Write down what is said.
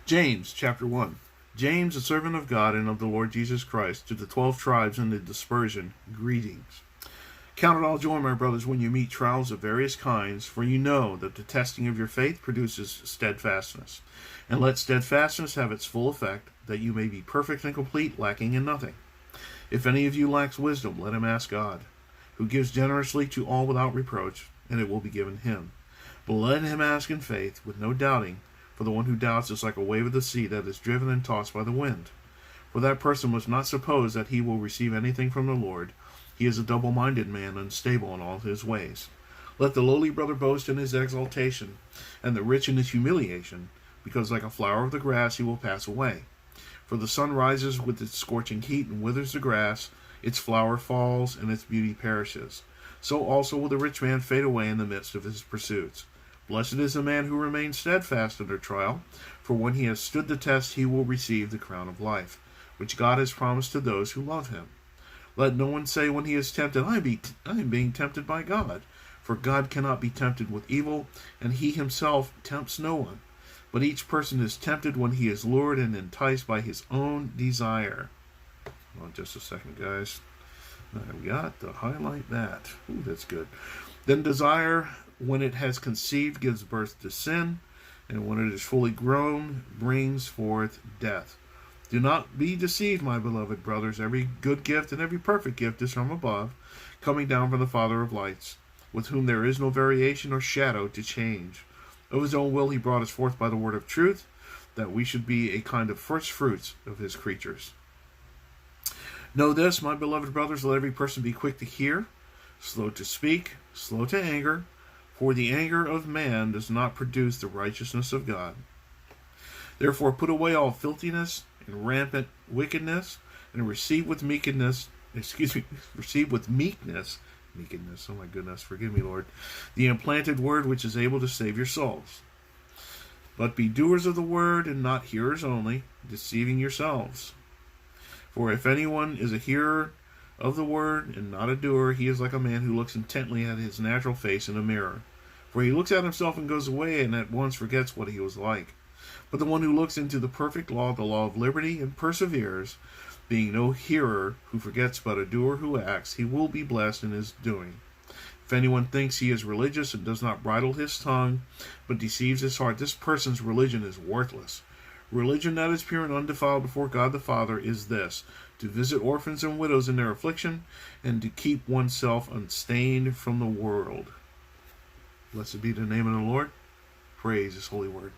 James, chapter 1. James, a servant of God and of the Lord Jesus Christ, to the 12 tribes in the dispersion, greetings. Count it all joy, my brothers, when you meet trials of various kinds, for you know that the testing of your faith produces steadfastness. And let steadfastness have its full effect, that you may be perfect and complete, lacking in nothing. If any of you lacks wisdom, let him ask God, who gives generously to all without reproach, and it will be given him. But let him ask in faith, with no doubting, for the one who doubts is like a wave of the sea that is driven and tossed by the wind. For that person must not suppose that he will receive anything from the Lord. He is a double-minded man, unstable in all his ways. Let the lowly brother boast in his exaltation, and the rich in his humiliation, because like a flower of the grass he will pass away. For the sun rises with its scorching heat and withers the grass, its flower falls, and its beauty perishes. So also will the rich man fade away in the midst of his pursuits. Blessed is the man who remains steadfast under trial, for when he has stood the test he will receive the crown of life, which God has promised to those who love him. Let no one say when he is tempted, I am being tempted by God. For God cannot be tempted with evil, and he himself tempts no one. But each person is tempted when he is lured and enticed by his own desire. Hold on just a second, guys. I've got to highlight that. Ooh, that's good. Then desire, when it has conceived, gives birth to sin, and when it is fully grown, brings forth death. Do not be deceived, my beloved brothers. Every good gift and every perfect gift is from above, coming down from the Father of lights, with whom there is no variation or shadow to change. Of his own will he brought us forth by the word of truth, that we should be a kind of first fruits of his creatures. Know this, my beloved brothers, let every person be quick to hear, slow to speak, slow to anger, for the anger of man does not produce the righteousness of God. Therefore put away all filthiness and rampant wickedness, and receive with meekness, oh my goodness, forgive me, Lord, the implanted word which is able to save your souls. But be doers of the word and not hearers only, deceiving yourselves. For if anyone is a hearer of the word and not a doer, he is like a man who looks intently at his natural face in a mirror. For he looks at himself and goes away and at once forgets what he was like. But the one who looks into the perfect law, the law of liberty, and perseveres, being no hearer who forgets but a doer who acts, he will be blessed in his doing. If anyone thinks he is religious and does not bridle his tongue, but deceives his heart, this person's religion is worthless. Religion that is pure and undefiled before God the Father is this, to visit orphans and widows in their affliction, and to keep oneself unstained from the world. Blessed be the name of the Lord. Praise his holy word.